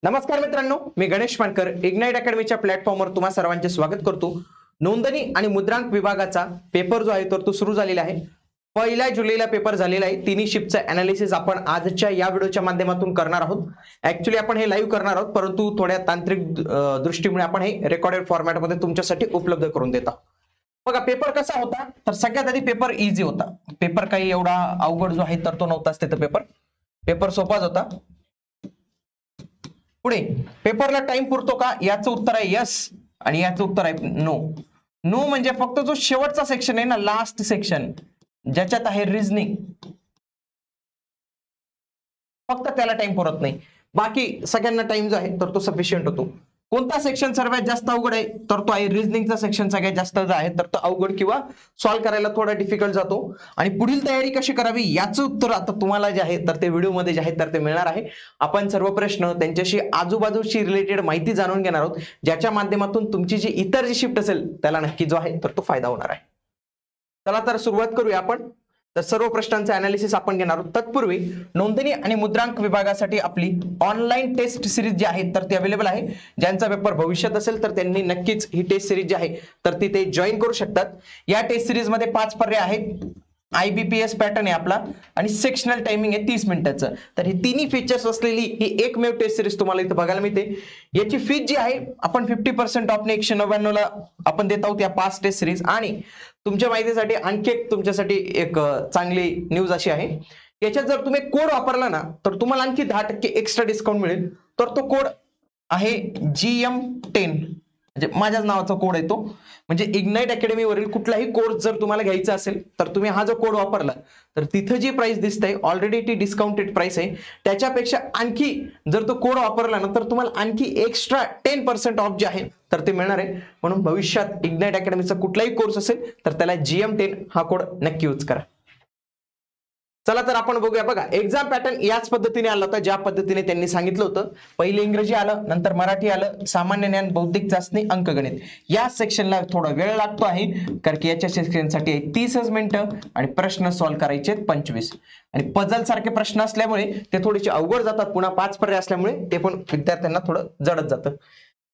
नमस्कार मित्रांनो, मी गणेश मानकर इग्नाइट अकॅडमीच्या प्लॅटफॉर्मवर तुम्हा सर्वांचे स्वागत करतो। नोंदणी आणि मुद्रांक विभागाचा पेपर जो आहे तो सुरू झालेला आहे। 1 जुलैला पेपर झालेला आहे। तिन्ही शिफ्टचं एनालिसिस आपण आजच्या या व्हिडिओच्या माध्यमातून करणार आहोत। ऍक्च्युअली आपण हे लाईव्ह करणार आहोत, परंतु थोड्या तांत्रिक दृष्टीमुळे आपण हे रेकॉर्डेड फॉर्मॅटमध्ये तुमच्यासाठी उपलब्ध करून देत आहोत। बघा पेपर कसा होता, तर सगळ्यात आधी पेपर इझी होता। पेपर काही एवढा अवघड जो आहे तर तो नव्हताच। तिथे पेपर सोपाच होता। पुढे पेपरला टाइम पुरतो का, याचं उत्तर आहे यस आणि याचं उत्तर आहे नो। नो म्हणजे फक्त जो शेवटचा सेक्शन आहे ना, लास्ट सेक्शन ज्याच्यात आहे रिझनिंग, फक्त त्याला टाइम पुरत नाही। बाकी सगळ्यांना टाइम जो आहे तर तो सफिशियंट होतो। कोणता सेक्शन सर्वात जास्त अवघड आहे, तर तो आहे रिझनिंगचा सेक्शन। सगळ्यात जास्त जो आहे तर तो अवघड किंवा सॉल्व्ह करायला थोडा डिफिकल्ट जातो। आणि पुढील तयारी कशी करावी याचं उत्तर आता तुम्हाला जे आहे तर ते व्हिडिओमध्ये जे आहे तर ते मिळणार आहे। आपण सर्व प्रश्न त्यांच्याशी आजूबाजूची रिलेटेड माहिती जाणून घेणार आहोत, ज्याच्या माध्यमातून तुमची जी इतर जी शिफ्ट असेल त्याला नक्की जो आहे तर तो फायदा होणार आहे। चला तर सुरुवात करूया आपण। तर सर्व प्रश्नांचे अनालिसिस आपण घेणार आहोत। तत्पूर्वी नोंदणी आणि मुद्रांक विभागासाठी आपली ऑनलाईन टेस्ट सिरीज जी आहे तर ती अवेलेबल आहे। ज्यांचा पेपर भविष्यात असेल तर त्यांनी नक्कीच ही टेस्ट सिरीज जी आहे तर ती ते जॉईन करू शकतात। या टेस्ट सिरीज मध्ये 5 पर्याय आहेत। IBPS पॅटर्न आहे आपला आणि सेक्शनल टायमिंग आहे 30 मिनिटाचं। तर हे तिन्ही फीचर्स असलेली ही एकमेव टेस्ट सिरीज तुम्हाला इथे बघायला मिळते। याची फीस जी आहे आपण 50% ऑफने 199 ला आपण देत आहोत या 5 टेस्ट सिरीज। आणि तुमच्या माहितीसाठी आणखी एक तुमच्यासाठी एक चांगली न्यूज अशी आहे, याच्यात जर तुम्ही कोड वापरला ना तर तुम्हाला आणखी 10% एक्स्ट्रा डिस्काउंट मिळेल। तर तो कोड आहे GM10, म्हणजे माझ्याच नावाचा कोड आहे तो। म्हणजे इग्नाइट अकॅडमी वरील कुठलाही कोर्स जर तुम्हाला घ्यायचा असेल तर तुम्ही हा जो कोड वापरला तर तिथे जी प्राइस दिसते ऑलरेडी ती डिस्काउंटेड प्राइस आहे। त्याच्यापेक्षा आणखी जर तो कोड वापरला ना तर तुम्हाला आणखी एक्स्ट्रा 10% ऑफ जे आहे तर ते मिळणार आहे। म्हणून भविष्यात इग्नाइट अकॅडमीचा कुठलाही कोर्स असेल तर त्याला GM10 हा कोड नक्की यूज करा। चला तर आपण बघूया। बघा एक्झाम पॅटर्न याच पद्धतीने आला होता ज्या पद्धतीने त्यांनी सांगितलं होतं। पहिले इंग्रजी आलं, नंतर मराठी आलं, सामान्य ज्ञान, बौद्धिक चाचणी, अंकगणित। या सेक्शनला थोडा वेळ लागतो आहे, कारण की याच्या सेक्शनसाठी 30 मिनिटं आणि प्रश्न सॉल्व्ह करायचे आहेत 25। आणि पझल सारखे प्रश्न असल्यामुळे ते थोडेसे अवघड जातात, पुन्हा 5 पर्याय असल्यामुळे ते पण विद्यार्थ्यांना थोडं जडत जातं।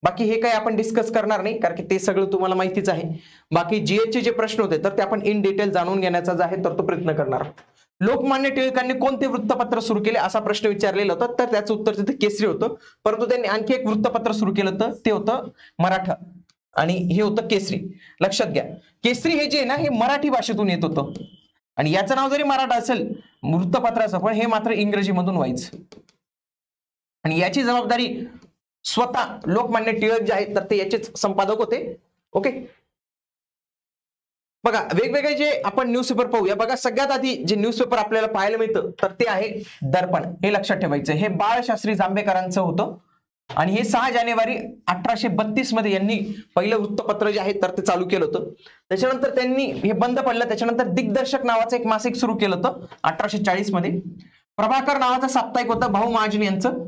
बाकी हे काही आपण डिस्कस करणार नाही, कारण की ते सगळं तुम्हाला माहितीच आहे। बाकी GH चे जे प्रश्न होते तर ते आपण इन डिटेल जाणून घेण्याचा जो आहे तर तो प्रयत्न करणार आहोत। लोकमान्य टिळकांनी कोणते वृत्तपत्र सुरू केले असा प्रश्न विचारलेला होता, तर त्याचं उत्तर तिथे केसरी होतं। परंतु त्यांनी आणखी एक वृत्तपत्र सुरू केलं होतं, ते होतं मराठा आणि हे होतं केसरी। लक्षात घ्या, केसरी हे जे आहे ना हे मराठी भाषेतून येत होतं आणि याचं नाव जरी मराठा असेल वृत्तपत्राचं, पण हे मात्र इंग्रजी मधून व्हायचं। आणि याची जबाबदारी स्वतः लोकमान्य टिळक जे आहेत तर ते याचेच संपादक होते। ओके, बघा वेगवेगळे जे आपण न्यूजपेपर पाहूया। बघा सगळ्यात आधी जे न्यूजपेपर आपल्याला पाहायला मिळतं तर ते आहे दर्पण। हे लक्षात ठेवायचं, हे बाळशास्त्री जांभेकरांचं होतं आणि हे 6 जानेवारी 1832 मध्ये यांनी पहिलं वृत्तपत्र जे आहे तर ते चालू केलं होतं। त्याच्यानंतर त्यांनी हे बंद पडलं। त्याच्यानंतर दिग्दर्शक नावाचं एक मासिक सुरू केलं होतं 1840 मध्ये। प्रभाकर नावाचं साप्ताहिक होतं भाऊ महाजन यांचं।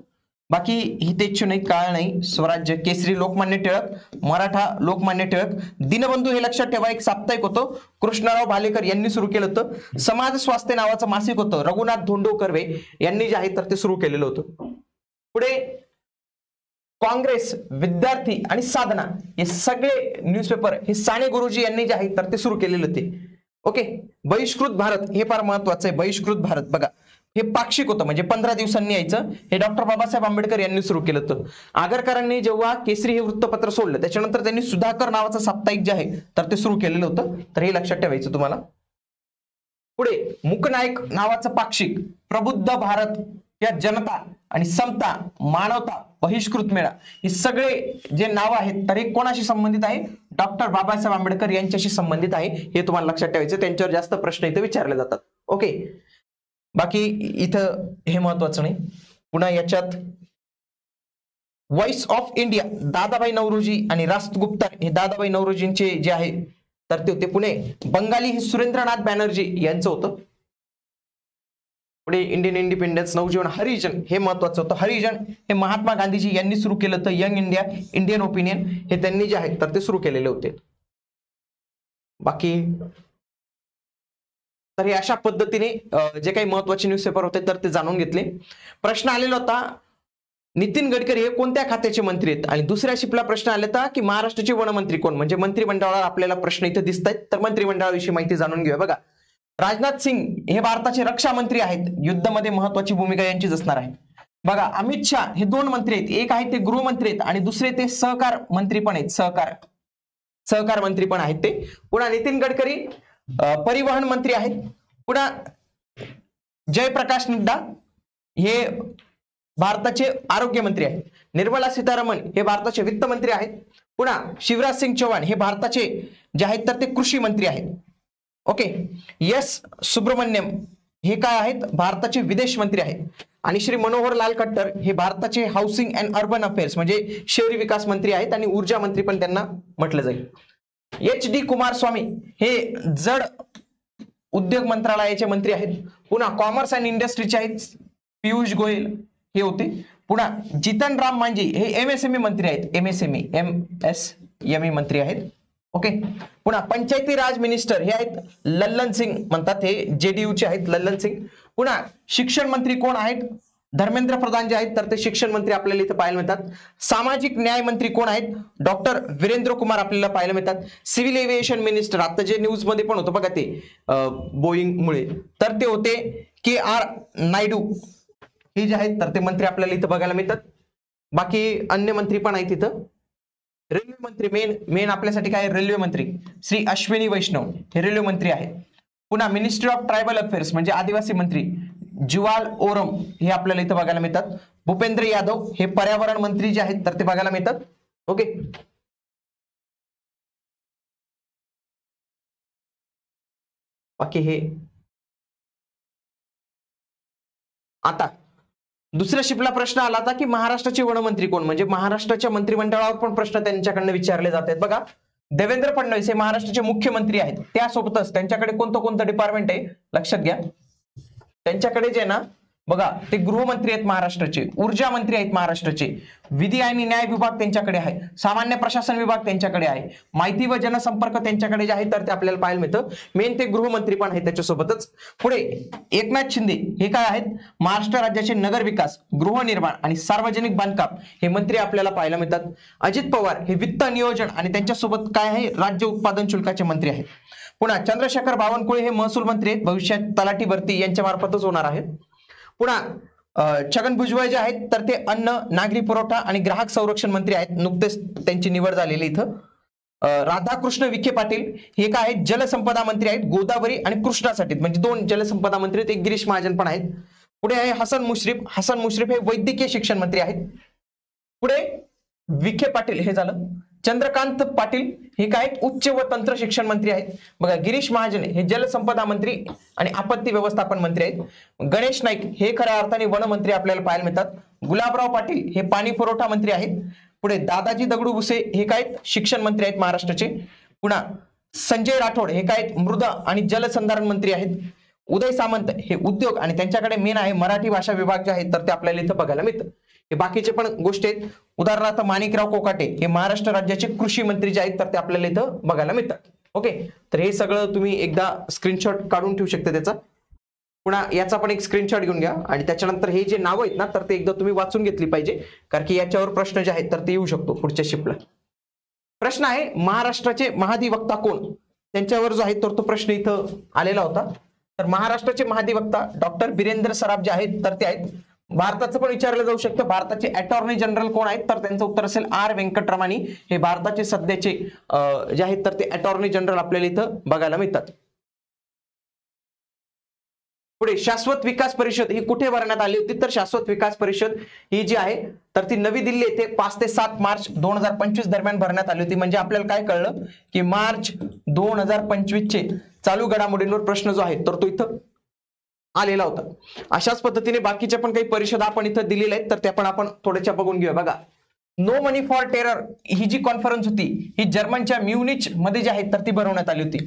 बाकी हितेच्छू नाही, काळ नाही, स्वराज्य, केसरी लोकमान्य टिळक, मराठा लोकमान्य टिळक, दिनबंधू हे लक्षात ठेवा एक साप्ताहिक होतं, कृष्णराव भालेकर यांनी सुरू केलं होतं। समाज स्वास्थ्य नावाचं मासिक होतं, रघुनाथ धोंडो कर्वे यांनी जे आहे तर ते सुरू केलेलं होतं। पुढे काँग्रेस, विद्यार्थी आणि साधना हे सगळे न्यूजपेपर हे साने गुरुजी यांनी जे आहे तर ते सुरू केलेले होते। ओके, बहिष्कृत भारत हे फार महत्वाचं आहे। बहिष्कृत भारत बघा हे पाक्षिक होतं, म्हणजे 15 दिवसांनी यायचं। हे डॉक्टर बाबासाहेब आंबेडकर यांनी सुरू केलं होतं। आगरकरांनी जेव्हा केसरी हे वृत्तपत्र सोडलं त्याच्यानंतर त्यांनी सुधाकर नावाचं साप्ताहिक जे आहे तर ते सुरू केलेलं होतं। तर हे लक्षात ठेवायचं तुम्हाला। पुढे मूकनायक नावाचं पाक्षिक, प्रबुद्ध भारत या जनता आणि समता, मानवता, बहिष्कृत मेळा हे सगळे जे नाव आहेत तर हे कोणाशी संबंधित आहे, डॉक्टर बाबासाहेब आंबेडकर यांच्याशी संबंधित आहे। हे तुम्हाला लक्षात ठेवायचं, त्यांच्यावर जास्त प्रश्न इथे विचारले जातात। ओके, बाकी इथं हे महत्वाचं नाही। पुन्हा याच्यात voice of India Dadabhai Naoroji आणि राष्ट्रगुप्ता हे दादाभाई नौरोजींचे जे आहे तर ते होते। पुणे बंगाली हे सुरेंद्रनाथ बॅनर्जी यांचं होतं। पुढे इंडियन इंडिपेंडन्स नवजीवन हरिजन हे महत्वाचं होतं। हरिजन हे महात्मा गांधीजी यांनी सुरू केलं होतं। यंग इंडिया, इंडियन ओपिनियन हे त्यांनी जे आहे तर ते सुरू केलेले होते। बाकी तर हे अशा पद्धतीने जे काही महत्त्वाचे न्यूजपेपर होते तर ते जाणून घेतले। प्रश्न आलेला होता नितीन गडकरी हे कोणत्या खात्याचे मंत्री आहेत? आणि दुसऱ्या शिपला प्रश्न आला होता की महाराष्ट्राचे वनमंत्री कोण, म्हणजे मंत्रिमंडळावर आपल्याला प्रश्न इथे दिसत आहेत, तर मंत्रिमंडळाविषयी माहिती जाणून घेऊया. बघा, राजनाथ सिंग हे भारताचे रक्षा मंत्री आहेत, युद्धामध्ये महत्वाची भूमिका यांचीच असणार आहे. बघा, अमित शाह हे 2 मंत्री आहेत, एक आहे ते गृहमंत्री आहेत आणि दुसरे ते सहकार मंत्री पण आहेत, सहकार मंत्री पण आहेत ते. पुन्हा नितीन गडकरी परिवहन मंत्री आहेत. पुन्हा जयप्रकाश नड्डा हे भारताचे आरोग्य मंत्री आहेत. निर्मला सीतारामन हे भारताचे वित्त मंत्री आहेत. पुन्हा शिवराज सिंग चौहान हे भारताचे जे आहेत तर ते कृषी मंत्री आहेत. ओके, एस सुब्रमण्यम हे काय आहेत, भारताचे विदेश मंत्री आहेत. आणि श्री मनोहर लाल खट्टर हे भारताचे हाऊसिंग अँड अर्बन अफेअर्स म्हणजे शहरी विकास मंत्री आहेत आणि ऊर्जा मंत्री पण त्यांना म्हटलं जाईल. HD कुमारस्वामी हे जड उद्योग मंत्रालयाचे मंत्री आहेत. पुन्हा कॉमर्स अँड इंडस्ट्रीचे आहेत पियुष गोयल हे होते. पुन्हा जितन राम मांझी हे MSME मंत्री आहेत, MSME मंत्री आहेत. ओके, पुन्हा पंचायती राज मिनिस्टर हे आहेत लल्लन सिंग म्हणतात, हे JDU चे आहेत लल्लन सिंग. पुन्हा शिक्षण मंत्री कोण आहेत, धर्मेंद्र प्रधान जे आहेत तर ते शिक्षण मंत्री आपल्याला इथे पाहायला मिळतात. सामाजिक न्याय मंत्री कोण आहेत, डॉक्टर वीरेंद्र कुमार आपल्याला पाहायला मिळतात. सिव्हिल एव्हिएशन मिनिस्टर आता जे न्यूज मध्ये पण होतं बघा ते बोईंग मुळे, तर ते होते KR नायडू हे जे आहेत तर ते मंत्री आपल्याला इथं बघायला मिळतात. बाकी अन्य मंत्री पण आहेत इथं. रेल्वे मंत्री मेन आपल्यासाठी काय, रेल्वे मंत्री श्री अश्विनी वैष्णव हे रेल्वे मंत्री आहेत. पुन्हा मिनिस्ट्री ऑफ ट्रायबल अफेअर्स म्हणजे आदिवासी मंत्री जुवाल ओरम हे आपल्याला इथं बघायला मिळतात. भूपेंद्र यादव हे पर्यावरण मंत्री जे आहेत तर ते बघायला मिळतात. ओके, बाकी हे आता दुसऱ्या शिपला प्रश्न आला होता की महाराष्ट्राचे वनमंत्री कोण, म्हणजे महाराष्ट्राच्या मंत्रिमंडळावर पण प्रश्न त्यांच्याकडनं विचारले जातात. बघा, देवेंद्र फडणवीस हे महाराष्ट्राचे मुख्यमंत्री आहेत, त्यासोबतच त्यांच्याकडे कोणतं डिपार्टमेंट आहे लक्षात घ्या. त्यांच्याकडे जे ना बघा ते गृहमंत्री आहेत महाराष्ट्राचे, ऊर्जा मंत्री आहेत महाराष्ट्राचे, विधी आणि न्याय विभाग त्यांच्याकडे आहे, सामान्य प्रशासन विभाग त्यांच्याकडे आहे, माहिती व जनसंपर्क त्यांच्याकडे जे आहे तर ते आपल्याला पाहायला मिळतं. मेन ते गृहमंत्री पण आहेत त्याच्यासोबतच. पुढे एकनाथ शिंदे हे काय आहेत, महाराष्ट्र राज्याचे नगर विकास, गृहनिर्माण आणि सार्वजनिक बांधकाम हे मंत्री आपल्याला पाहायला मिळतात. अजित पवार हे वित्त नियोजन आणि त्यांच्यासोबत काय आहे, राज्य उत्पादन शुल्काचे मंत्री आहेत. पुन्हा चंद्रशेखर बावनकुळे हे महसूल मंत्री आहेत, भविष्यात तलाठी भरती यांच्या मार्फतच होणार आहे. पुन्हा छगन भुजबळ जे आहेत तर ते अन्न, नागरी पुरवठा आणि ग्राहक संरक्षण मंत्री आहेत, नुकतेच त्यांची निवड झालेली इथं. राधाकृष्ण विखे पाटील हे काय आहेत, जलसंपदा मंत्री आहेत, गोदावरी आणि कृष्णासाठी म्हणजे 2 जलसंपदा मंत्री आहेत. एक गिरीश महाजन पण आहेत. पुढे आहे हसन मुश्रीफ हे वैद्यकीय शिक्षण मंत्री आहेत. पुढे विखे पाटील हे झालं. चंद्रकांत पाटील हे काय उच्च व तंत्र शिक्षण मंत्री आहेत. बघा, गिरीश महाजन हे जलसंपदा मंत्री आणि आपत्ती व्यवस्थापन मंत्री आहेत. गणेश नाईक हे खऱ्या अर्थाने वनमंत्री आपल्याला पाहायला मिळतात. गुलाबराव पाटील हे पाणी पुरवठा मंत्री आहेत. पुढे दादाजी दगडू भुसे हे काय शिक्षण मंत्री आहेत महाराष्ट्राचे. पुन्हा संजय राठोड हे काय मृदा आणि जलसंधारण मंत्री आहेत. उदय सामंत हे उद्योग आणि त्यांच्याकडे मेन आहे मराठी भाषा विभाग जे आहे तर ते आपल्याला इथं बघायला मिळतं. हे बाकीचे पण गोष्टी आहेत. उदाहरणार्थ माणिकराव कोकाटे हे महाराष्ट्र राज्याचे कृषी मंत्री जे आहेत तर ते आपल्याला इथं बघायला मिळतात. ओके, तर हे सगळं तुम्ही एकदा स्क्रीनशॉट काढून ठेवू शकता त्याचा. पुन्हा याचा पण एक स्क्रीनशॉट घेऊन घ्या आणि त्याच्यानंतर हे जे नाव आहेत ना तर ते एकदा तुम्ही वाचून घेतली पाहिजे, कारण की याच्यावर प्रश्न जे आहेत तर ते येऊ शकतो पुढच्या शिफ्टला. प्रश्न आहे महाराष्ट्राचे महाधिवक्ता कोण, त्यांच्यावर जो आहे तर तो प्रश्न इथं आलेला होता. तर महाराष्ट्राचे महाधिवक्ता डॉक्टर बिरेंद्र सराफ जे आहेत तर ते आहेत. भारताचं पण विचारलं जाऊ शकतं, भारताचे अटॉर्नी जनरल कोण आहेत, तर त्यांचं उत्तर असेल R व्यंकटरमणी हे भारताचे सध्याचे जे आहेत तर ते अटॉर्नी जनरल आपल्याला इथं बघायला मिळतात. पुढे शाश्वत विकास परिषद ही कुठे भरण्यात आली होती, तर शाश्वत विकास परिषद ही जी आहे तर ती नवी दिल्ली येथे 5 ते 7 मार्च 2025 दरम्यान भरण्यात आली होती. म्हणजे आपल्याला काय कळलं की मार्च 2025 चे चालू घडामोडींवर प्रश्न जो आहे तर तो इथं आलेला होता. अशाच पद्धतीने बाकीच्या पण काही परिषदा आपण इथं दिलेल्या आहेत तर त्या पण आपण थोड्याशा बघून घेऊया. बघा, नो मनी फॉर टेरर ही जी कॉन्फरन्स होती ही जर्मनच्या म्युनिच मध्ये जी आहे तर ती भरवण्यात आली होती.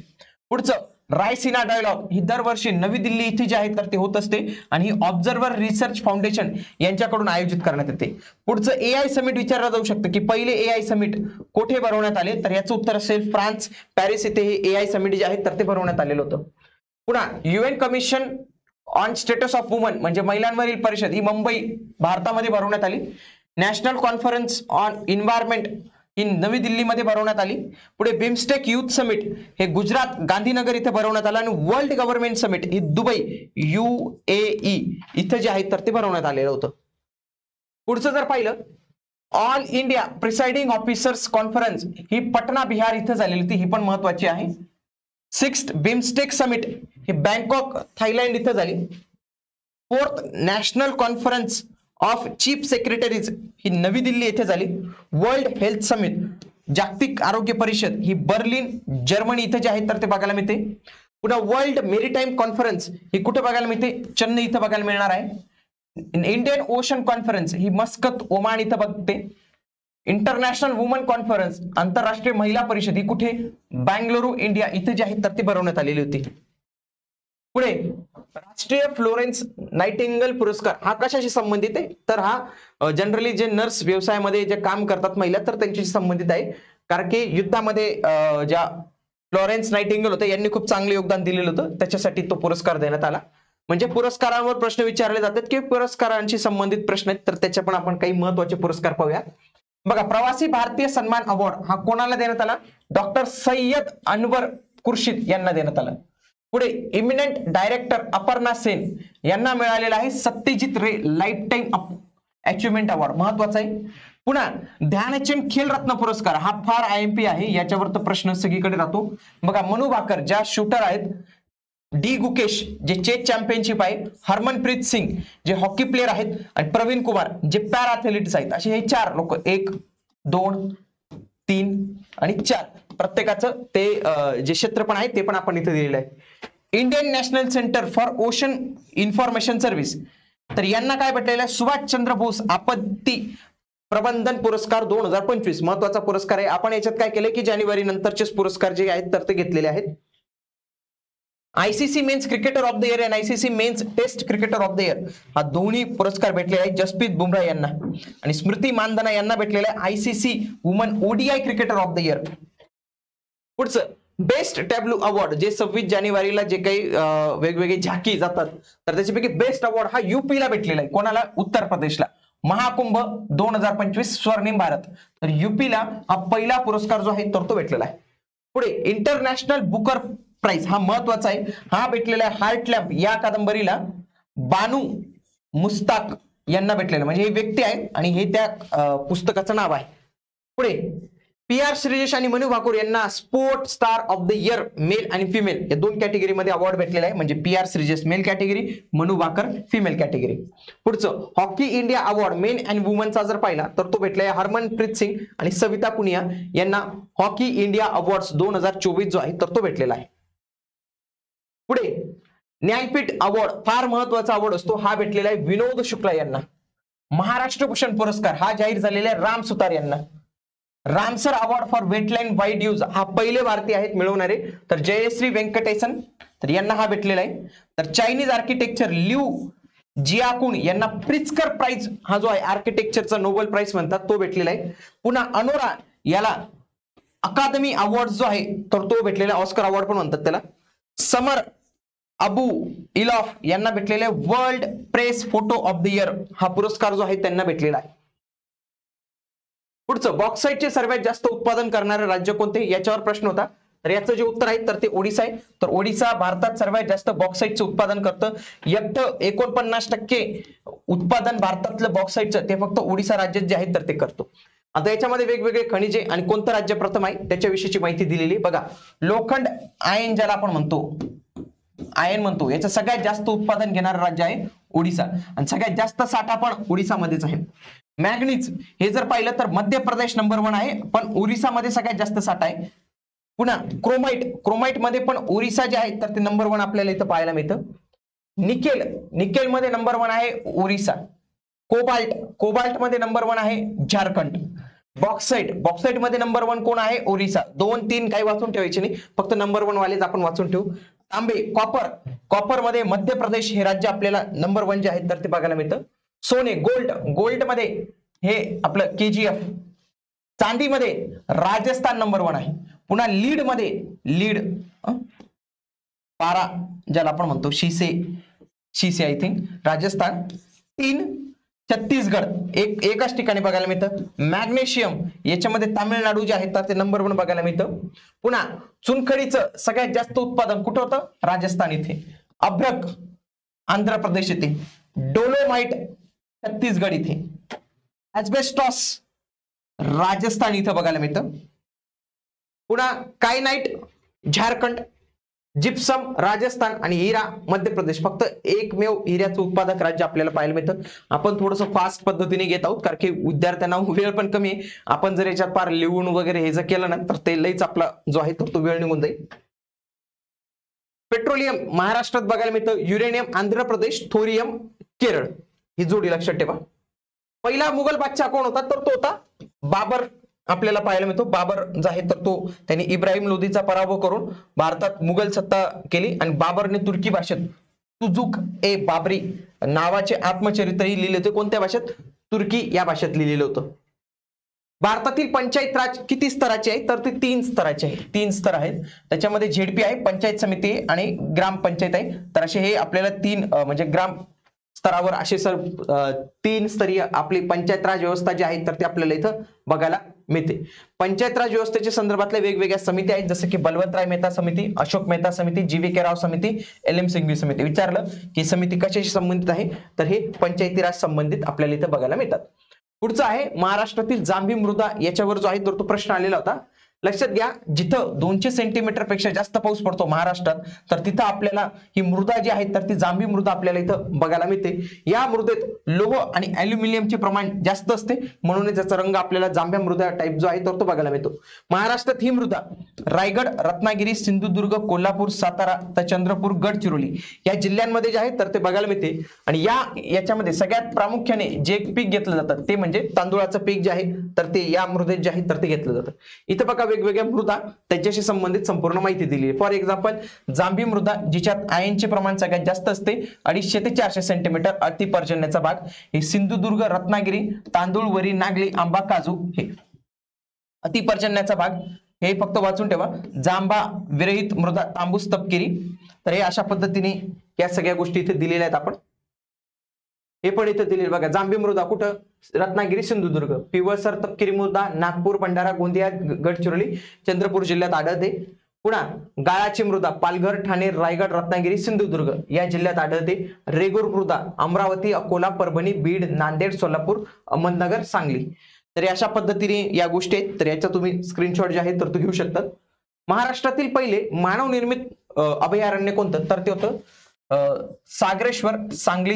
पुढचं रायसिना डायलॉग ही दरवर्षी नवी दिल्ली इथे जे आहे तर ते होत असते आणि ही ऑब्झर्व्हर रिसर्च फाउंडेशन यांच्याकडून आयोजित करण्यात येते. पुढचं AI समिट विचारलं जाऊ शकतं की पहिले AI समिट कुठे भरवण्यात आले, तर याचं उत्तर असेल फ्रान्स पॅरिस येथे हे AI समिट जे आहे तर ते भरवण्यात आलेलं होतं. पुन्हा UN commission on status of woman म्हणजे महिलांवरील परिषद ही मुंबई भारतामध्ये भरवण्यात आली. नॅशनल कॉन्फरन्स ऑन इन्व्हायरमेंट ही नवी दिल्लीमध्ये भरवण्यात आली. पुढे बिमस्टेक युथ समिट हे गुजरात गांधीनगर इथे भरवण्यात आलं. आणि वर्ल्ड गव्हर्नमेंट समिट ही दुबई UAE इथे जे आहे तर ते भरवण्यात आलेलं होतं. पुढचं जर पाहिलं, all India presiding officers conference ही पटना बिहार इथे झालेली होती, ही पण महत्वाची आहे. 6th बिमस्टेक समिट ही बँकॉक थायलंड इथे झाली. 4th national conference of chief secretaries ही नवी दिल्ली येथे झाली. वर्ल्ड हेल्थ समिट जागतिक आरोग्य परिषद ही बर्लिन जर्मनी इथे जे आहे तर ते बघायला मिळते. पुन्हा वर्ल्ड मेरीटाईम कॉन्फरन्स ही कुठे बघायला मिळते, चेन्नई इथे बघायला मिळणार आहे. इंडियन ओशन कॉन्फरन्स ही मस्कत ओमान इथं बघते. इंटरनॅशनल वुमन कॉन्फरन्स आंतरराष्ट्रीय महिला परिषद ही कुठे, बँगळुरू इंडिया इथे जे आहे तर ती भरवण्यात आलेली होती. पुढे राष्ट्रीय फ्लोरेन्स नाइटिंगेल पुरस्कार हा कशाशी संबंधित आहे, तर हा जनरली जे नर्स व्यवसायामध्ये जे काम करतात महिला तर त्यांच्याशी संबंधित आहे. कारण की युद्धामध्ये ज्या फ्लोरेन्स नाइटिंगेल होते यांनी खूप चांगले योगदान दिलेलं होतं, त्याच्यासाठी तो पुरस्कार देण्यात आला. म्हणजे पुरस्कारांवर प्रश्न विचारले जातात की पुरस्कारांशी संबंधित प्रश्न आहेत, तर त्याचे पण आपण काही महत्वाचे पुरस्कार पाहूया. बघा, प्रवासी भारतीय सन्मान अवॉर्ड हा कोणाला देण्यात आला, डॉक्टर सय्यद अनवर खुर्शीद यांना देण्यात आला. पुढे इमिनंट डायरेक्टर अपर्णा सेन यांना मिळालेला आहे सत्यजित रे लाईफ टाइम अचिव्हमेंट अवॉर्ड, महत्वाचा आहे. पुन्हा ध्यानचंद खेल रत्न पुरस्कार हा फार IMP आहे, याच्यावर तर प्रश्न सगळीकडे राहतो. बघा, मनू भाकर ज्या शूटर आहेत, डी गुकेश जे चेस चॅम्पियनशिप आहे, हरमनप्रीत सिंग जे हॉकी प्लेअर आहेत, आणि प्रवीण कुमार जे पॅरा ॲथलीट्स आहेत. असे हे 4 लोक, 1 2 3 आणि 4 प्रत्येकाचं ते जे क्षेत्र पण आहे ते पण आपण इथे दिलेलं आहे. Indian national centre for ocean information service तर यांना काय भेटलेलं आहे, सुभाषचंद्र बोस आपत्ती प्रबंधन पुरस्कार 2025 महत्वाचा पुरस्कार आहे. आपण याच्यात काय केले की जानेवारी नंतरचेच पुरस्कार जे आहेत तर ते घेतलेले आहेत. ICC men's cricketer of the year आणि ICC men's test cricketer of the year हा दोन्ही पुरस्कार भेटलेले आहेत जसप्रीत बुमराह यांना, आणि स्मृती मानधना यांना भेटलेला आहे ICC woman ODI cricketer of the year. पुढचं बेस्ट टॅब्लू अवॉर्ड जे 26 जानेवारीला जे काही वेगवेगळे झाकी जातात तर त्याच्यापैकी बेस्ट अवॉर्ड हा UP ला भेटलेला आहे. कोणाला, उत्तर प्रदेशला. महाकुंभ 2025 स्वर्णिम भारत तर UP ला हा पहिला पुरस्कार जो आहे तर तो भेटलेला आहे. पुढे इंटरनॅशनल बुकर प्राइज हा महत्वाचा आहे, हा भेटलेला आहे हार्ट लॅम्प या कादंबरीला बानू मुस्ताक यांना भेटलेला, म्हणजे ही व्यक्ती आहे आणि हे त्या पुस्तकाचं नाव आहे. पुढे PR श्रीजेश आणि मनू भाकूर यांना sport star of the year male आणि फिमेल या 2 कॅटेगरीमध्ये अवॉर्ड भेटलेला आहे. म्हणजे PR Sreejesh male category, Manu Bhaker female category. पुढचं hockey India award men and वुमनचा जर पाहिला तर तो भेटलाय हरमनप्रीत सिंग आणि सविता पुनिया यांना हॉकी इंडिया अवॉर्ड्स 2024 जो आहे तर तो भेटलेला आहे. पुढे ज्ञानपीठ अवॉर्ड फार महत्वाचा अवॉर्ड असतो, हा भेटलेला आहे विनोद शुक्ला यांना. महाराष्ट्र भूषण पुरस्कार हा जाहीर झालेला आहे राम सुतार यांना. Ramsar award for wetland wild use हा पहिले भारतीय आहेत मिळवणारे तर जयश्री व्यंकटेसन तर यांना हा भेटलेला आहे. तर चायनीज आर्किटेक्चर लिऊ जियाकुन यांना प्रित्झकर प्राइज हा जो आहे आर्किटेक्चरचा नोबेल प्राइज म्हणतात तो भेटलेला आहे. पुन्हा अनोरा याला अकादमी अवॉर्ड जो आहे तर तो भेटलेला, ऑस्कर अवॉर्ड पण म्हणतात त्याला. समर अबू इलॉफ यांना भेटलेले world press photo of the year हा पुरस्कार जो आहे त्यांना भेटलेला आहे. पुढचं बॉक्साईटचे सर्वात जास्त उत्पादन करणारे राज्य कोणते याच्यावर प्रश्न होता, तर याचं जे उत्तर आहे तर ते ओडिसा आहे. तर ओडिसा भारतात सर्वात जास्त बॉक्साईटचं उत्पादन करतं. 49% उत्पादन भारतातलं बॉक्साईटचं ते फक्त ओडिसा राज्यात जे आहे तर ते करतो. आता याच्यामध्ये वेगवेगळे खनिजे आणि कोणतं राज्य प्रथम आहे त्याच्याविषयीची माहिती दिलेली. बघा, लोखंड आयन ज्याला आपण म्हणतो याचं सगळ्यात जास्त उत्पादन घेणारं राज्य आहे ओडिसा आणि सगळ्यात जास्त साठा पण ओडिसामध्येच आहे. मॅग्नीज हे जर पाहिलं तर मध्य प्रदेश नंबर 1 आहे पण ओरिसामध्ये सगळ्यात जास्त साठा आहे. पुन्हा क्रोमाइट मध्ये पण ओरिसा जे आहे तर ते नंबर 1 आपल्याला इथं पाहायला मिळतं. निकेल मध्ये नंबर 1 आहे ओरिसा. कोबाल्ट मध्ये नंबर 1 आहे झारखंड. बॉक्साईट मध्ये नंबर 1 कोण आहे, ओरिसा. 2, 3 काही वाचून ठेवायचे नाही, फक्त नंबर 1 वालेच आपण वाचून ठेवू. तांबे कॉपर मध्ये मध्य प्रदेश हे राज्य आपल्याला नंबर 1 जे आहे तर ते बघायला मिळतं. सोने गोल्ड मध्ये हे आपलं KGF. चांदीमध्ये राजस्थान नंबर 1 आहे. पुन्हा लीड पारा ज्याला आपण म्हणतो शिसे आय थिंक राजस्थान. छत्तीसगड एकाच ठिकाणी बघायला मिळतं. मॅग्नेशियम याच्यामध्ये तामिळनाडू जे आहे तर ते नंबर 1 बघायला मिळतं. पुन्हा चुनखडीचं सगळ्यात जास्त उत्पादन कुठं होतं? राजस्थान इथे. अभ्रक आंध्र प्रदेश इथे. डोलोमाइट छत्तीसगड इथे. ऍस्बेस्टॉस राजस्थान इथं बघायला मिळतं. पुन्हा कायनाइट झारखंड, जिप्सम राजस्थान आणि हिरा मध्य प्रदेश. फक्त एकमेव हिऱ्याचं उत्पादक राज्य आपल्याला पाहायला मिळतं. आपण थोडंसं फास्ट पद्धतीने घेत आहोत कारण की विद्यार्थ्यांना वेळ पण कमी आहे. आपण जर याच्यात फार लिहून वगैरे हे जर केलं ना तर ते लईच आपला जो आहे तो वेळ निघून जाईल. पेट्रोलियम महाराष्ट्रात बघायला मिळतं. Uranium Andhra Pradesh, thorium Kerala. ही जोडी लक्षात ठेवा. पहिला मुघल बादशाह कोण होता? तर तो होता बाबर. आपल्याला पाहायला मिळतो बाबर जो आहे तर तो त्यांनी इब्राहिम लोधीचा पराभव करून भारतात मुघल सत्ता केली आणि बाबरने तुर्की भाषेत तुजुक ए बाबरी नावाचे आत्मचरित्रही लिहिले होते. कोणत्या भाषेत? तुर्की या भाषेत लिहिलेलं होतं. भारतातील पंचायत राज किती स्तराचे आहे? तर ते 3 स्तराचे आहे. 3 स्तर आहेत. त्याच्यामध्ये झेडपी आहे, पंचायत समिती आहे आणि ग्रामपंचायत आहे. तर असे हे आपल्याला 3 म्हणजे ग्राम स्तरावर असे 3 स्तरीय आपली पंचायत राज व्यवस्था जी आहे तर ते आपल्याला इथं बघायला मिळते. पंचायत राज व्यवस्थेच्या संदर्भातल्या वेगवेगळ्या समिती आहेत जसं की बलवंतराय मेहता समिती, अशोक मेहता समिती, GVK राव समिती, LM सिंघवी समिती. विचारलं की समिती कशाशी संबंधित आहे तर हे पंचायती राज संबंधित आपल्याला इथं बघायला मिळतात. पुढचं आहे महाराष्ट्रातील जांभी मृदा. याच्यावर जो आहे तो प्रश्न आलेला होता. लक्षात घ्या, जिथं 200 सेंटीमीटर पेक्षा जास्त पाऊस पडतो महाराष्ट्रात तर तिथं आपल्याला ही मृदा जी आहे तर ती जांभी मृदा आपल्याला इथं बघायला मिळते. या मृदेत लोह आणि ॲल्युमिनियमचे प्रमाण जास्त असते म्हणून त्याचा रंग आपल्याला जांभ्या मृदा टाईप जो आहे तो बाघायला मिळतो. महाराष्ट्रात ही मृदा रायगड, रत्नागिरी, सिंधुदुर्ग, कोल्हापूर, सातारा तर चंद्रपूर, गडचिरोली या जिल्ह्यांमध्ये जे आहे तर ते बघायला मिळते. आणि याच्यामध्ये सगळ्यात प्रामुख्याने जे पीक घेतलं जातं ते म्हणजे तांदूळाचं पीक जे आहे तर ते या मृदेत जे आहे तर ते घेतलं जातं. इथं बघा वेगवेगळ्या मृदा त्याच्याशी संबंधित संपूर्ण माहिती दिली आहे. फॉर एक्झाम्पल जांभी मृदा जिच्यात आयनचे प्रमाण सगळ्यात जास्त असते 250 ते 400 सेंटीमीटर अतिपर्जन्याचा भाग. हे सिंधुदुर्ग, रत्नागिरी, तांदूळ, वरी, नागली, आंबा, काजू हे अतिपर्जन्याचा भाग. हे फक्त वाचून ठेवा. जांभा विरहित मृदा तांबूस, तपकिरी. तर हे अशा पद्धतीने या सगळ्या गोष्टी इथे दिलेल्या आहेत. आपण हे पण इथे दिलेलं बघा. जांभी मृदा कुठं? रत्नागिरी, सिंधुदुर्ग. पिवळसर तपकिरी मृदा नागपूर, भंडारा, गोंदिया, गडचिरोली, चंद्रपूर जिल्ह्यात आढळते. पुन्हा गाळाची मृदा पालघर, ठाणे, रायगड, रत्नागिरी, सिंधुदुर्ग या जिल्ह्यात आढळते. रेगूर मृदा अमरावती, अकोला, परभणी, बीड, नांदेड, सोलापूर, अहमदनगर, सांगली. तर अशा पद्धतीने या गोष्टी आहेत. तर याचा तुम्ही स्क्रीनशॉट जे आहे तर तो घेऊ शकतात. महाराष्ट्रातील पहिले मानव निर्मित अभयारण्य कोणतं? तर ते होतं सागरेश्वर, सांगली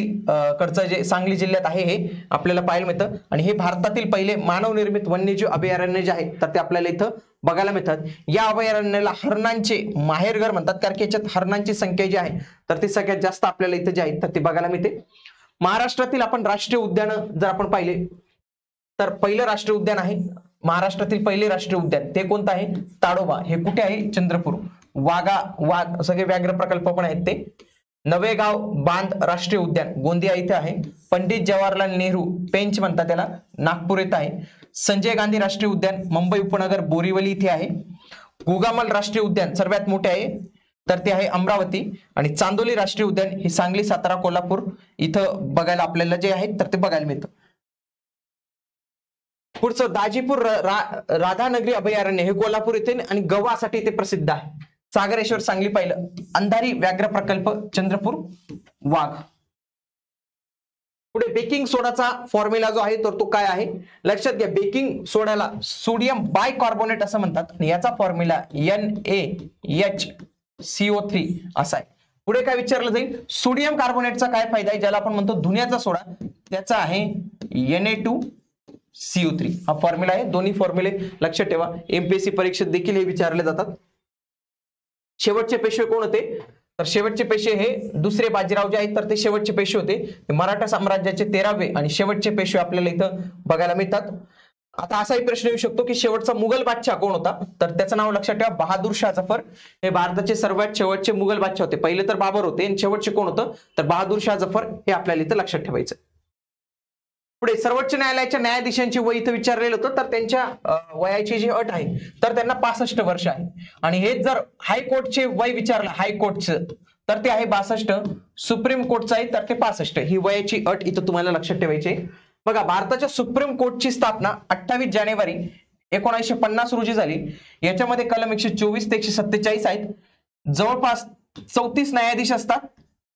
कडचं जे सांगली जिल्ह्यात आहे हे आपल्याला पाहायला मिळतं. आणि हे भारतातील पहिले मानव निर्मित वन्यजीव अभयारण्य जे आहे तर ते आपल्याला इथं बघायला मिळतात. या अभयारण्याला हरणांचे माहेरघर म्हणतात कारण की याच्यात हरणांची संख्या जी आहे तर ती सगळ्यात जास्त आपल्याला इथं जे आहे तर ते बघायला मिळते. महाराष्ट्रातील आपण राष्ट्रीय उद्यान जर आपण पाहिले तर पहिलं राष्ट्रीय उद्यान आहे महाराष्ट्रातील पहिले राष्ट्रीय उद्यान ते कोणतं आहे? ताडोबा. हे कुठे आहे? चंद्रपूर. वाघ सगळे व्याघ्र प्रकल्प पण आहेत ते. नवेगाव बांध राष्ट्रीय उद्यान गोंदिया इथे आहे. पंडित जवाहरलाल नेहरू पेंच म्हणतात त्याला, नागपूर येथे आहे. संजय गांधी राष्ट्रीय उद्यान मुंबई उपनगर बोरीवली इथे आहे. गुगामल राष्ट्रीय उद्यान सर्वात मोठे आहे तर ते आहे अमरावती. आणि चांदोली राष्ट्रीय उद्यान हे सांगली, सातारा, कोल्हापूर इथं बघायला आपल्याला जे आहे तर ते बघायला मिळतं. पुढचं दाजीपूर राधानगरी अभयारण्य हे कोल्हापूर येथे आणि गव्हासाठी ते प्रसिद्ध आहे. सागरेश्वर सांगली पाहिलं. अंधारी व्याघ्र प्रकल्प चंद्रपूर, वाघ. पुढे बेकिंग सोडाचा फॉर्म्युला जो आहे तर तो काय आहे? लक्षात घ्या, बेकिंग सोड्याला सोडियम बायकार्बोनेट असं म्हणतात आणि याचा फॉर्म्युला NaHCO3 असा आहे. पुढे काय विचारलं जाईल? सोडियम कार्बोनेटचा काय फायदा आहे ज्याला आपण म्हणतो धुन्याचा सोडा? त्याचा आहे Na2CO3 हा फॉर्म्युला आहे. दोन्ही फॉर्म्युले लक्षात ठेवा. MPSC परीक्षेत देखील हे विचारले जातात. शेवटचे पेशवे कोण होते? तर शेवटचे पेशवे हे दुसरे बाजीराव जे आहेत तर ते शेवटचे पेशवे होते. मराठा साम्राज्याचे 13वे आणि शेवटचे पेशवे आपल्याला इथं बघायला मिळतात. आता असाही प्रश्न येऊ शकतो की शेवटचा मुघल बादशाह कोण होता? तर त्याचं नाव लक्षात ठेवा बहादूर शाह जफर. हे भारताचे सर्वात शेवटचे मुघल बादशाह होते. पहिले तर बाबर होते आणि शेवटचे कोण होतं? तर बहादूर शाह जफर. हे आपल्याला इथं लक्षात ठेवायचं. पुढे सर्वोच्च न्यायालयाच्या न्यायाधीशांची वय इथं विचारलेलं होतं तर त्यांच्या वयाची जी अट आहे तर त्यांना 65 वर्ष आहे. आणि हे जर हायकोर्टचे वय विचारलं हायकोर्टचं तर ते आहे 62. सुप्रीम कोर्टचं आहे तर ते 65. ही वयाची अट इथं तुम्हाला लक्षात ठेवायची आहे. बघा, भारताच्या सुप्रीम कोर्टची स्थापना 28 जानेवारी 1950 रोजी झाली. याच्यामध्ये कलम 124 ते 147 आहेत. जवळपास 34 न्यायाधीश असतात.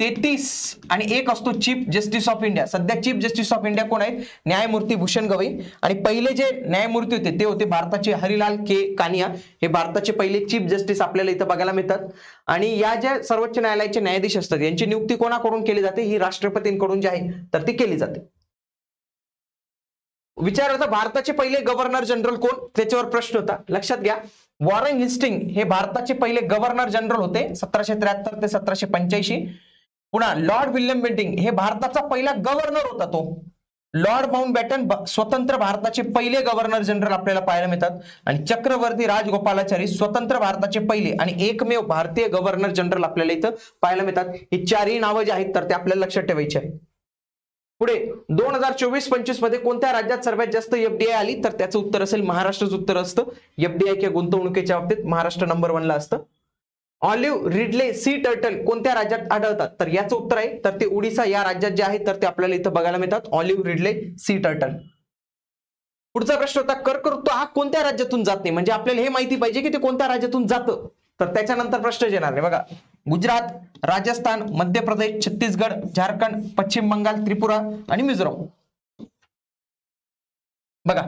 33 आणि एक असतो चीफ जस्टिस ऑफ इंडिया. सध्या चीफ जस्टिस ऑफ इंडिया कोण आहेत? न्यायमूर्ती भूषण गवई. आणि पहिले जे न्यायमूर्ती होते ते होते भारताचे हरिलाल के कानिया. हे भारताचे पहिले चीफ जस्टिस आपल्याला इथं बघायला मिळतात. आणि या ज्या सर्वोच्च न्यायालयाचे न्यायाधीश असतात यांची नियुक्ती कोणाकडून केली जाते? ही राष्ट्रपतींकडून जी आहे तर ती केली जाते. विचार होता भारताचे पहिले गव्हर्नर जनरल कोण, त्याच्यावर प्रश्न होता. लक्षात घ्या, वॉरेन हेस्टिंग हे भारताचे पहिले गव्हर्नर जनरल होते 1773 ते 1785. पुन्हा लॉर्ड विल्यम बेंटिंक हे भारताचा पहिला गव्हर्नर होता. तो लॉर्ड माउंटबॅटन स्वतंत्र भारताचे पहिले गव्हर्नर जनरल आपल्याला पाहायला मिळतात. आणि चक्रवर्ती राजगोपालाचारी स्वतंत्र भारताचे पहिले आणि एकमेव भारतीय गव्हर्नर जनरल आपल्याला इथं पाहायला मिळतात. ही चारही नावं जी आहेत तर ते आपल्याला लक्षात ठेवायची आहेत. पुढे 2024-25 मध्ये कोणत्या राज्यात सर्वात जास्त एफडीआय आली? तर त्याचं उत्तर असेल महाराष्ट्राचं उत्तर असतं. एफडीआय किंवा गुंतवणुकीच्या बाबतीत महाराष्ट्र नंबर 1 ला असतं. ऑलिव्ह रिडले सी टर्टल कोणत्या राज्यात आढळतात? तर याचं उत्तर आहे तर ते ओडिसा या राज्यात जे आहे तर ते आपल्याला इथं बघायला मिळतात. Olive Ridley sea turtle. पुढचा प्रश्न होता, कर्कवृत्त हा कोणत्या राज्यातून जात नाही? म्हणजे आपल्याला हे माहिती पाहिजे की ते कोणत्या राज्यातून जातं. तर त्याच्यानंतर प्रश्न येणार नाही. बघा, गुजरात, राजस्थान, मध्य प्रदेश, छत्तीसगड, झारखंड, पश्चिम बंगाल, त्रिपुरा आणि मिझोराम. बघा,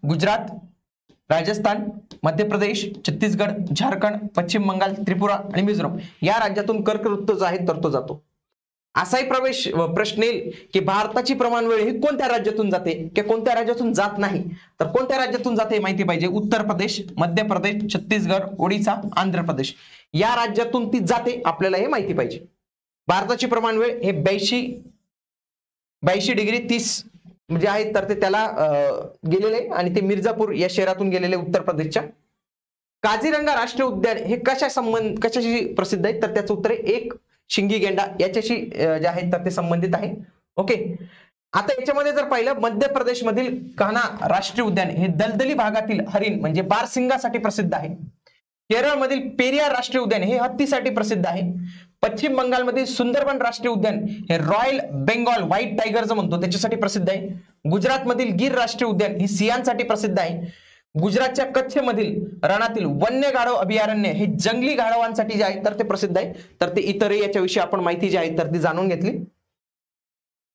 गुजरात, राजस्थान, मध्य प्रदेश, छत्तीसगड, झारखंड, पश्चिम बंगाल, त्रिपुरा आणि मिझोराम या राज्यातून कर्कवृत्त जो आहे तर तो जातो. असाही प्रश्न येईल की भारताची प्रमाणवेळ ही कोणत्या राज्यातून जाते किंवा कोणत्या राज्यातून जात नाही? तर कोणत्या राज्यातून जाते माहिती पाहिजे. उत्तर प्रदेश, मध्य प्रदेश, छत्तीसगड, ओडिसा, आंध्र प्रदेश या राज्यातून ती जाते. आपल्याला हे माहिती पाहिजे. भारताची प्रमाणवेळ हे 82 डिग्री 30 म्हणजे आहे तर ते त्याला गेलेले आणि ते मिर्जापूर या शहरातून गेलेले उत्तर प्रदेशच्या. काझीरंगा राष्ट्रीय उद्यान हे कशाशी प्रसिद्ध आहे? तर त्याचं उत्तर आहे एक शिंगी गेंडा याच्याशी जे आहेत तर ते संबंधित आहे. ओके, आता याच्यामध्ये जर पाहिलं मध्य प्रदेश मधील कान्हा राष्ट्रीय उद्यान हे दलदली भागातील हरिण म्हणजे बारसिंगासाठी प्रसिद्ध आहे. केरळमधील पेरियार राष्ट्रीय उद्यान हे हत्तीसाठी प्रसिद्ध आहे. पश्चिम बंगालमधील सुंदरबन राष्ट्रीय उद्यान हे रॉयल बेंगॉल व्हाईट टायगर जो म्हणतो त्याच्यासाठी प्रसिद्ध आहे. गुजरातमधील गिर राष्ट्रीय उद्यान हे सिंहांसाठी प्रसिद्ध आहे. गुजरातच्या कच्छ मधील रणातील वन्य गाढव अभयारण्य हे जंगली गाढवांसाठी जे आहे तर ते प्रसिद्ध आहे. तर ते इतरही याच्याविषयी आपण माहिती जी आहे तर ती जाणून घेतली.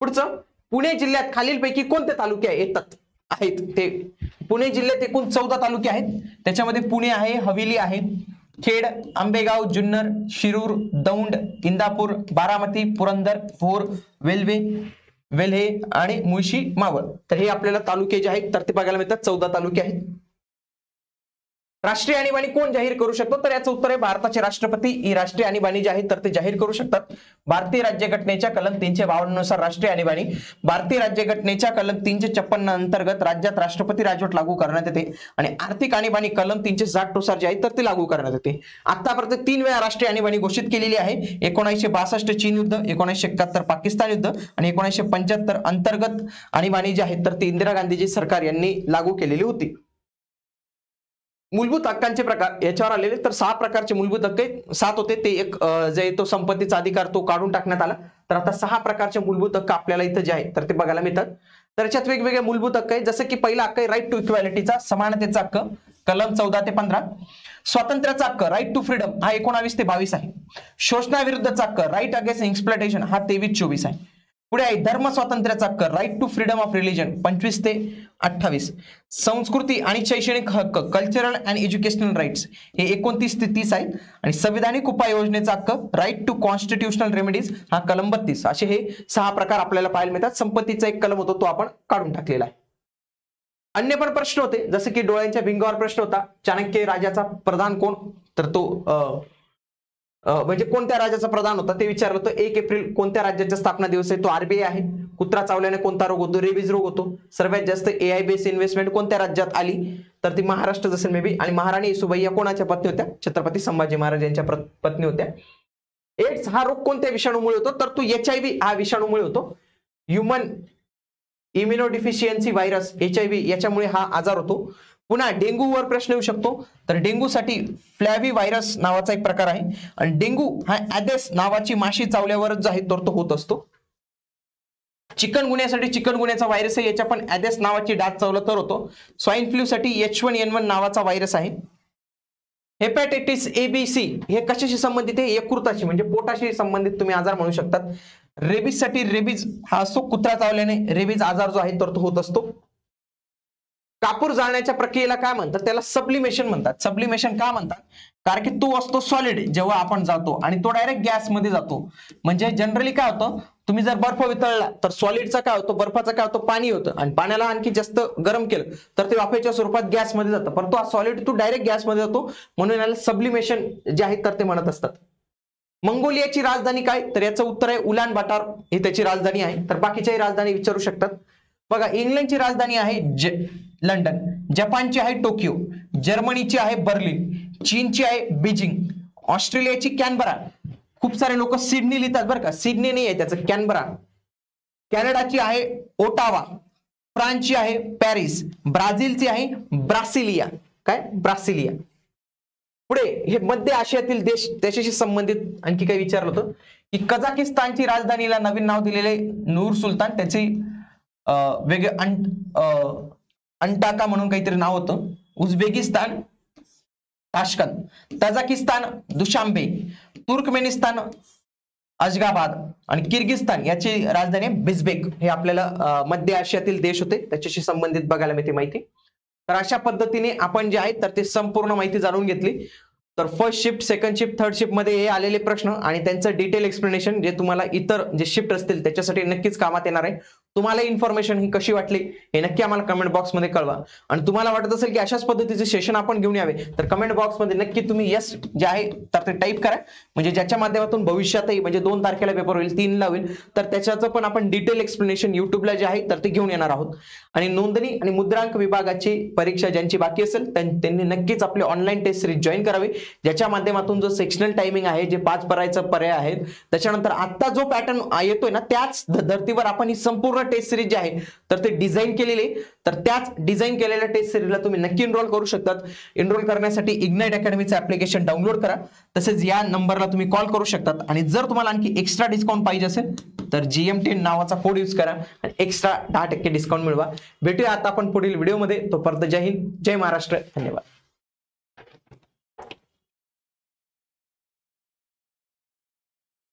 पुढचं, पुणे जिल्ह्यात खालीलपैकी कोणते तालुके आहेत? ते पुणे जिल्ह्यात एकूण 14 तालुके आहेत. त्याच्यामध्ये पुणे आहे, हवेली आहे, खेड, आंबेगाव, जुन्नर, शिरूर, दौंड, इंदापूर, बारामती, पुरंदर, भोर, वेल्हे आणि मुळशी, मावळ. तर हे आपल्याला तालुके जे आहेत तर ते बघायला मिळतात. 14 तालुके आहेत. राष्ट्रीय आणीबाणी कोण जाहीर करू शकतो? तर याचं उत्तर आहे भारताचे राष्ट्रपती ही राष्ट्रीय आणीबाणी जी आहे तर ते जाहीर करू शकतात. भारतीय राज्यघटनेच्या कलम 352 नुसार राष्ट्रीय आणीबाणी भारतीय राज्यघटनेच्या कलम 356 अंतर्गत राज्यात राष्ट्रपती राजवट लागू करण्यात येते आणि आर्थिक आणीबाणी कलम 360 नुसार जी आहे तर ते लागू करण्यात येते. आतापर्यंत 3 वेळा राष्ट्रीय आणीबाणी घोषित केलेली आहे. 1962 चीन युद्ध, 1971 पाकिस्तान युद्ध आणि 1975 अंतर्गत आणीबाणी जी आहे तर ती इंदिरा गांधीजी सरकार यांनी लागू केलेली होती. मूलभूत हक्कांचे प्रकार याच्यावर आलेले तर 6 प्रकारचे मूलभूत हक्क 7 होते. ते एक जे तो संपत्तीचा अधिकार तो काढून टाकण्यात आला. तर आता 6 प्रकारचे मूलभूत हक्क आपल्याला इथं जे आहे तर ते बघायला मिळतात. तर याच्यात वेगवेगळे मूलभूत हक्क आहेत. जसं की पहिला हक्क आहे राईट टू इक्वॅलिटीचा, समानतेचा हक्क, कलम 14 ते 15. स्वातंत्र्याचा हक्क राईट टू फ्रीडम हा 19 ते 22 आहे. शोषणाविरुद्धचा हक्क राईट अगेन्स्ट एक्सप्लॉयटेशन हा 23-24 आहे. पुढे आहे धर्म स्वातंत्र्याचा हक्क right to freedom of religion 25 ते 28. संस्कृती आणि शैक्षणिक हक्क कल्चरल अँड एज्युकेशनल राईट्स हे 29 ते 30 आहेत. आणि संविधानिक उपाययोजनेचा हक्क राईट टू कॉन्स्टिट्युशनल रेमेडीज हा कलम 32. असे हे 6 प्रकार आपल्याला पाहायला मिळतात. संपत्तीचा एक कलम होतो तो आपण काढून टाकलेला आहे. अन्य पण प्रश्न होते जसे की डोळ्यांच्या भिंगावर प्रश्न होता. चाणक्य राजाचा प्रधान कोण? तर तो म्हणजे कोणत्या राज्याचा प्रधान होता ते विचारलं होतं. 1 एप्रिल कोणत्या राज्याचा स्थापना दिवस आहे? तो आरबीआय आहे. कुत्रा चावल्याने कोणता रोग होतो? रेबीज रोग होतो. सर्वात जास्त एआय बेस इन्व्हेस्टमेंट कोणत्या राज्यात आली? तर ती महाराष्ट्र असेल मे बी. आणि महाराणी येसूबाई या कोणाच्या पत्नी होत्या? छत्रपती संभाजी महाराज यांच्या पत्नी होत्या. एड्स हा रोग कोणत्या विषाणूमुळे होतो? तर तो HIV हा विषाणूमुळे होतो. ह्युमन इम्युनोडिफिशियन्सी व्हायरस HIV याच्यामुळे हा आजार होतो. पुन्हा डेंग्यूवर प्रश्न येऊ शकतो, तर डेंग्यूसाठी फ्लॅव्ही व्हायरस नावाचा एक प्रकार आहे आणि डेंग्यू हा ऍडेस नावाची माशी चावल्यावरच जो आहे तर तो होत असतो. चिकनगुन्यासाठी चिकनगुन्याचा व्हायरस आहे, याच्या पण ऍडेस नावाची डास चावलं तर होतो. स्वाईन फ्लू साठी H1N1 नावाचा व्हायरस आहे. हेपॅटायटिस ABC हे कशाशी संबंधित आहे, यकृताशी म्हणजे पोटाशी संबंधित तुम्ही आजार म्हणू शकतात. रेबीज साठी रेबीज हा असतो कुत्रा चावल्याने रेबीज आजार जो आहे तर तो होत असतो. कापूर जाळण्याच्या प्रक्रियेला काय म्हणतात, त्याला सब्लिमेशन म्हणतात. सब्लिमेशन का म्हणतात, कारण की तो असतो सॉलिड जेव्हा आपण जातो आणि तो डायरेक्ट गॅसमध्ये जातो. म्हणजे जनरली काय होतं, तुम्ही जर बर्फ वितळला तर सॉलिडचा काय होतो, बर्फाचा काय होतो, पाणी होतं आणि पाण्याला आणखी जास्त गरम केलं तर ते वाफेच्या स्वरूपात गॅसमध्ये जातं, परंतु हा सॉलिड तो डायरेक्ट गॅसमध्ये जातो, म्हणून याला सब्लिमेशन जे आहे तर ते म्हणत असतात. मंगोलियाची राजधानी काय, तर याचं उत्तर आहे उलान बाटार ही त्याची राजधानी आहे. तर बाकीच्याही राजधानी विचारू शकतात. बघा, इंग्लंडची राजधानी आहे लंडन, जपानची आहे टोकियो, जर्मनीची आहे बर्लिन, चीनची आहे बीजिंग, ऑस्ट्रेलियाची कॅनबरा, खूप सारे लोक सिडनी लिहितात बरं का, सिडनी नाही आहे त्याचं कॅनबरा, कॅनडाची आहे ओटावा, फ्रान्सची आहे पॅरिस, ब्राझीलची आहे ब्रासिलिया. काय, ब्रासिलिया. पुढे हे मध्य आशियातील देश त्याच्याशी संबंधित आणखी काही विचारलं होतं की कझाकिस्तानची राजधानीला नवीन नाव दिलेले नूर सुलतान, त्याची वेगळे अंटाका म्हणून काहीतरी नाव होतं. Uzbekistan Tashkent, Tajikistan Dushanbe, Turkmenistan Ashgabat आणि किर्गिस्तान याची राजधानी बिस्बेक. हे आपल्याला मध्य आशियातील देश होते त्याच्याशी संबंधित बघायला मिळते माहिती. तर अशा पद्धतीने आपण जे आहे तर ते संपूर्ण माहिती जाणून घेतली. तर first shift, second shift, third shift मध्ये हे आलेले प्रश्न आणि त्यांचं डिटेल एक्सप्लेनेशन जे तुम्हाला इतर जे शिफ्ट असतील त्याच्यासाठी नक्कीच कामात येणार आहे. तुम्हाला इन्फॉर्मेशन ही कशी वाटली हे नक्की आम्हाला कमेंट बॉक्समध्ये कळवा. आणि तुम्हाला वाटत असेल की अशाच पद्धतीचे सेशन आपण घेऊन यावे तर कमेंट बॉक्समध्ये नक्की तुम्ही यस जे आहे तर ते टाईप करा, म्हणजे ज्याच्या माध्यमातून भविष्यातही म्हणजे 2 तारखेला पेपर होईल, 3ला होईल, तर त्याच्याचं पण आपण डिटेल एक्सप्लेनेशन युट्यूबला जे आहे तर ते घेऊन येणार आहोत. आणि नोंदणी आणि मुद्रांक विभागाची परीक्षा ज्यांची बाकी असेल त्यांनी नक्कीच आपली ऑनलाईन टेस्ट सिरीज जॉईन करावी, ज्याच्या माध्यमातून जो सेक्शनल टायमिंग आहे, जे 5 पर्यायचं पर्याय आहेत, त्याच्यानंतर आता जो पॅटर्न येतोय ना त्याच धर्तीवर आपण ही संपूर्ण टेस्ट सिरीज जी आहे तर ते डिझाईन केलेली, तर त्याच डिझाईन केलेल्या टेस्ट सिरीजला तुम्ही नक्की एनरोल करू शकतात. एनरोल करण्यासाठी इग्नाइट अकॅडमीचं ऍप्लिकेशन डाउनलोड करा, तसेच या नंबरला तुम्ही कॉल करू शकतात. आणि जर तुम्हाला आणखी एक्स्ट्रा डिस्काउंट पाहिजे असेल तर GM10 नावाचा कोड यूज करा आणि एक्स्ट्रा 10% डिस्काउंट मिळवा. भेटूया आता आपण पुढील व्हिडिओमध्ये. तोपर्यंत जय हिंद, जय महाराष्ट्र, धन्यवाद.